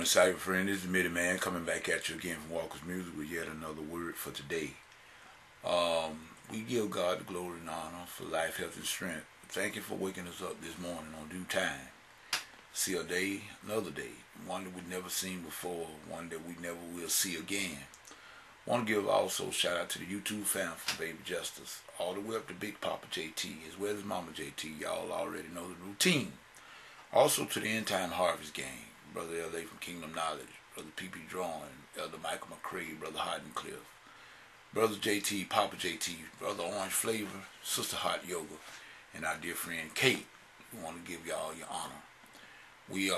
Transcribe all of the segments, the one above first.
morning, cyber friend. This is Mitty Man coming back at you again from Walker's Music with yet another word for today. We give God the glory and honor for life, health, and strength. Thank you for waking us up this morning on due time. See a day, another day, one that we've never seen before, one that we never will see again. Want to give also a shout out to the YouTube family from Baby Justice, all the way up to Big Papa JT, as well as Mama JT. Y'all already know the routine. Also to the End Time Harvest Gang, Brother L.A. from Kingdom Knowledge, Brother P.P. Drawing, Elder Michael McCrae, Brother Cliff, Brother JT, Papa JT, Brother Orange Flavor, Sister Hot Yoga, and our dear friend Kate. We want to give y'all your honor. We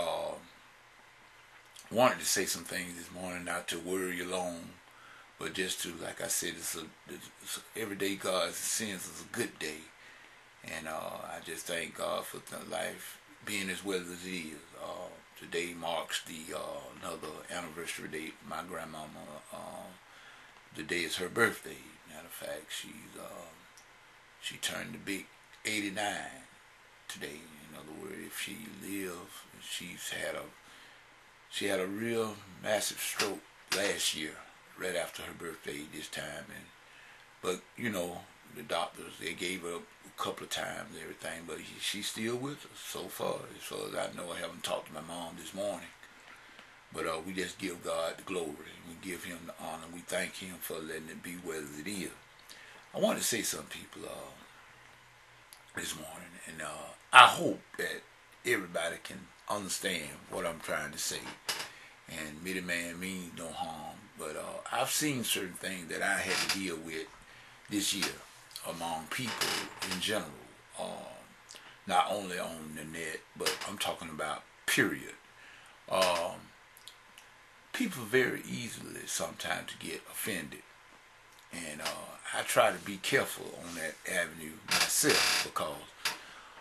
wanted to say some things this morning, not to worry you long, but just to, like I said, it's every day God sends us a good day. And I just thank God for the life being as well as it is. Today marks the another anniversary date. My grandmama, today is her birthday. Matter of fact, she turned the big 89 today. In other words, if she lives, she had a real massive stroke last year, right after her birthday this time. But you know, the doctors, they gave her a couple of times and everything, but she's still with us so far as I know. I haven't talked to my mom this morning, but we just give God the glory, and we give him the honor, and we thank him for letting it be what it is. I want to say something, people, this morning, and I hope that everybody can understand what I'm trying to say. And Mitty Man means no harm, but I've seen certain things that I had to deal with this year among people in general, not only on the net, but I'm talking about period. People very easily sometimes get offended, and I try to be careful on that avenue myself, because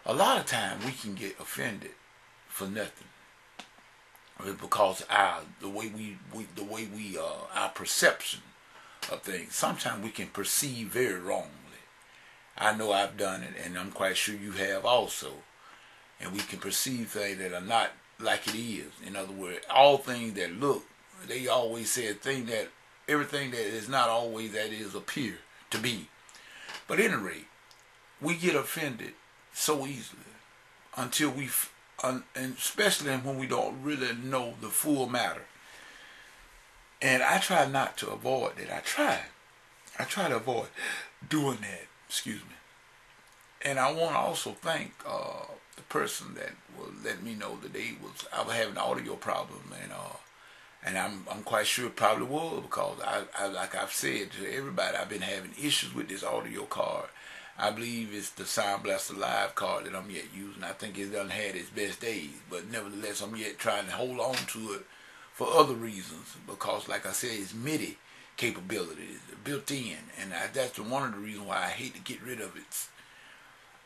a lot of times we can get offended for nothing, because our perception of things, sometimes we can perceive very wrongly. I know I've done it, and I'm quite sure you have also. And we can perceive things that are not like it is. In other words, all things that look, they always say everything that is not always that is appear to be. But at any rate, we get offended so easily until and especially when we don't really know the full matter. And I try not to avoid it. I try to avoid doing that. Excuse me. And I want to also thank the person that will let me know that I was having an audio problem, and I'm quite sure it probably was, because I like I've said to everybody, I've been having issues with this audio card. I believe it's the Sound Blaster Live card that I'm yet using. I think it done had its best days, but nevertheless, I'm yet trying to hold on to it for other reasons, because, like I said, it's MIDI capabilities built in, and that's one of the reasons why I hate to get rid of it.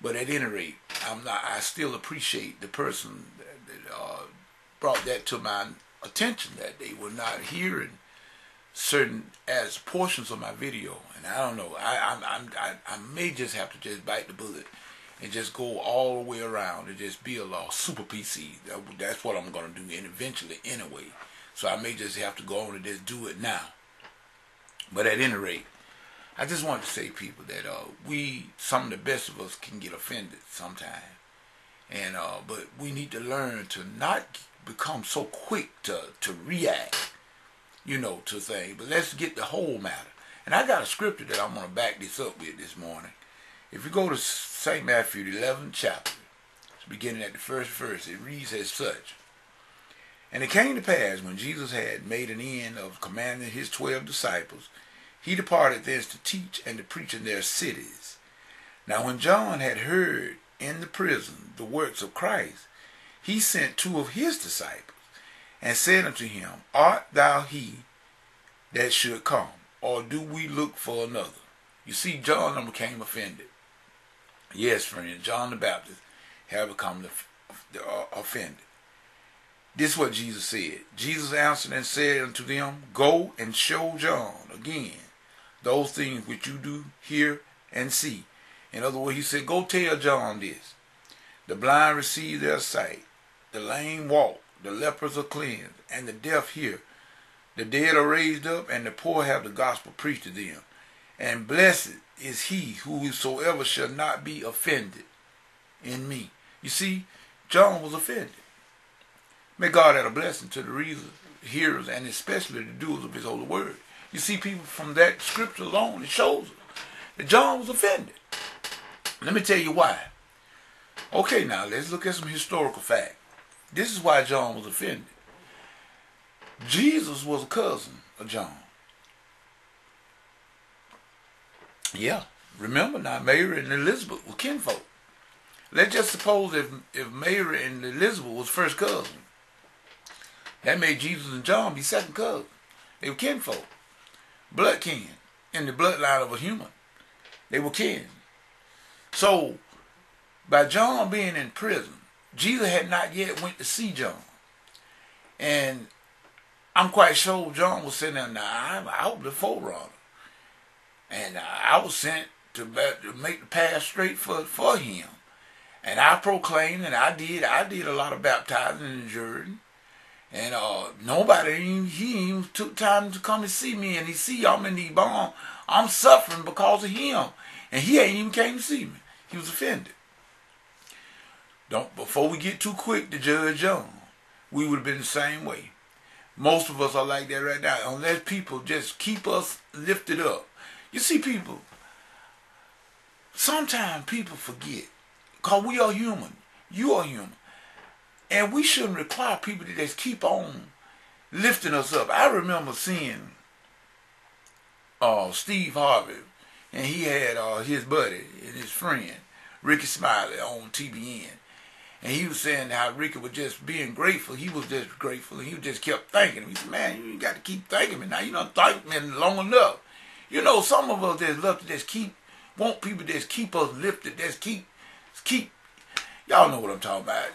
But at any rate, I still appreciate the person that brought that to my attention, that they were not hearing certain as portions of my video. And I don't know, I may just have to just bite the bullet and just go all the way around and just build a super PC. That's what I'm going to do, and eventually anyway. So I may just have to go on and just do it now. But at any rate, I just want to say, people, that some of the best of us can get offended sometimes. And but we need to learn to not become so quick to react, to things. But let's get the whole matter. And I got a scripture that I'm going to back this up with this morning. If you go to St. Matthew, the 11th chapter, beginning at the first verse, it reads as such. And it came to pass, when Jesus had made an end of commanding his 12 disciples, he departed thence to teach and to preach in their cities. Now when John had heard in the prison the works of Christ, he sent 2 of his disciples, and said unto him, Art thou he that should come, or do we look for another? You see, John became offended. Yes, friend, John the Baptist had become offended. This is what Jesus said. Jesus answered and said unto them, Go and show John again those things which you do hear and see. In other words, he said, go tell John this. The blind receive their sight, the lame walk, the lepers are cleansed, and the deaf hear. The dead are raised up, and the poor have the gospel preached to them. And blessed is he whosoever shall not be offended in me. You see, John was offended. May God add a blessing to the readers, hearers, and especially the doers of his holy word. You see, people, from that scripture alone, it shows us that John was offended. Let me tell you why. Okay, now let's look at some historical fact. This is why John was offended. Jesus was a cousin of John. Yeah, remember now, Mary and Elizabeth were kinfolk. Let's just suppose if Mary and Elizabeth was first cousin, that made Jesus and John be second cousins. They were kinfolk, blood kin, in the bloodline of a human. They were kin. So, by John being in prison, Jesus had not yet went to see John. And I'm quite sure John was sitting there, now I was the forerunner. And I was sent to make the path straight for him. And I proclaimed, and I did a lot of baptizing in the Jordan. And he even took time to come and see me. And he see I'm in the bomb. I'm suffering because of him. And he ain't even came to see me. He was offended. Before we get too quick to judge John, we would have been the same way. Most of us are like that right now. Unless people just keep us lifted up. You see, people, sometimes people forget. Because we are human. You are human. And we shouldn't require people to just keep on lifting us up. I remember seeing Steve Harvey, and he had his buddy and his friend, Ricky Smiley, on TBN. And he was saying how Ricky was just being grateful. He was just grateful, and he just kept thanking him. He said, man, you got to keep thanking me now. You done thanked me long enough. You know, some of us just love to just want people to just keep us lifted, just keep, y'all know what I'm talking about.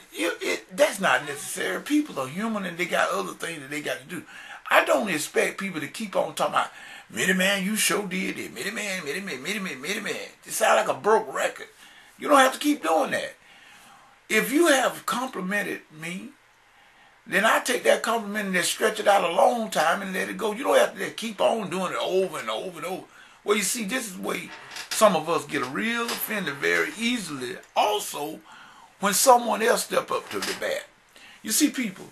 That's not necessary. People are human and they got other things that they got to do. I don't expect people to keep on talking about, Mitty Man, you sure did it. Mitty Man. It sounds like a broke record. You don't have to keep doing that. If you have complimented me, then I take that compliment and just stretch it out a long time and let it go. You don't have to just keep on doing it over and over and over. Well, you see, this is where some of us get real offended very easily. Also, when someone else step up to the bat. You see, people,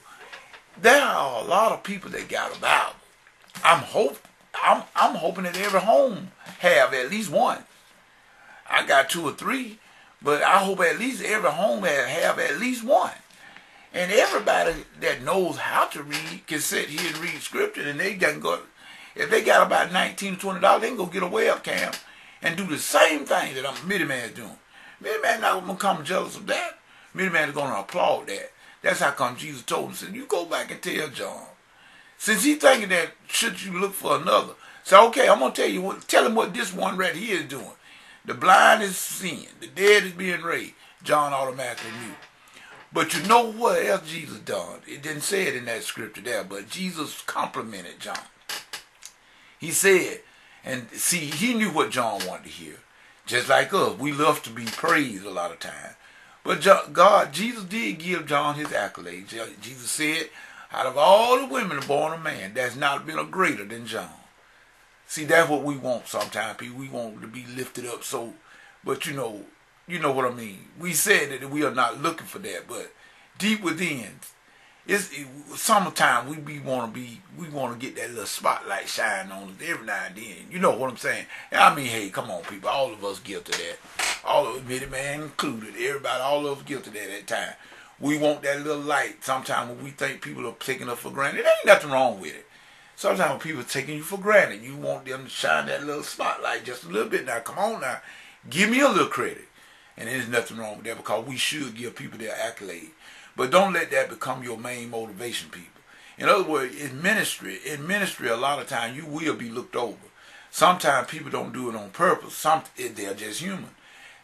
there are a lot of people that got a Bible. I'm hoping that every home have at least one. I got 2 or 3, but I hope at least every home have at least one. And everybody that knows how to read can sit here and read scripture, and they can go. If they got about $19 to $20, they can go get a webcam and do the same thing that Mitty Man is doing. Mitty Man not gonna come jealous of that. Mitty Man is gonna applaud that. That's how come Jesus told him, said, you go back and tell John. Since he thinking that should you look for another, so okay, I'm gonna tell him what this one right here is doing. The blind is seeing, the dead is being raised. John automatically knew. But you know what else Jesus done? It didn't say it in that scripture there, but Jesus complimented John. He said, and see, he knew what John wanted to hear. Just like us, we love to be praised a lot of times. But Jesus did give John his accolades. Jesus said, out of all the women born of man, there's not been a greater than John. See, that's what we want sometimes, people. We want to be lifted up so, but you know what I mean. We said that we are not looking for that, but deep within, summertime we want to get that little spotlight shine on us every now and then. You know what I'm saying? I mean, hey, come on, people. All of us guilty of that. All of us, Mitty Man included. Everybody, all of us guilty of that at that time. We want that little light. Sometimes when we think people are taking us for granted, there ain't nothing wrong with it. Sometimes when people are taking you for granted, you want them to shine that little spotlight just a little bit. Now, come on now. Give me a little credit. And there's nothing wrong with that, because we should give people their accolade. But don't let that become your main motivation, people. In other words, in ministry, a lot of times you will be looked over. Sometimes people don't do it on purpose. They're just human.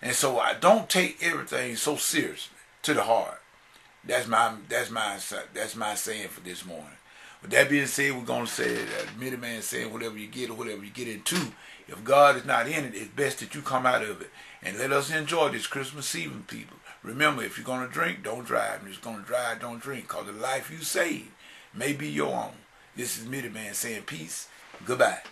And so I don't take everything so seriously to the heart. That's my saying for this morning. With that being said, we're going to say that Mitty Man saying whatever you get or whatever you get into, if God is not in it, it's best that you come out of it. And let us enjoy this Christmas season, people. Remember, if you're going to drink, don't drive. And if you're going to drive, don't drink. Because the life you save may be your own. This is Mitty Man saying peace. Goodbye.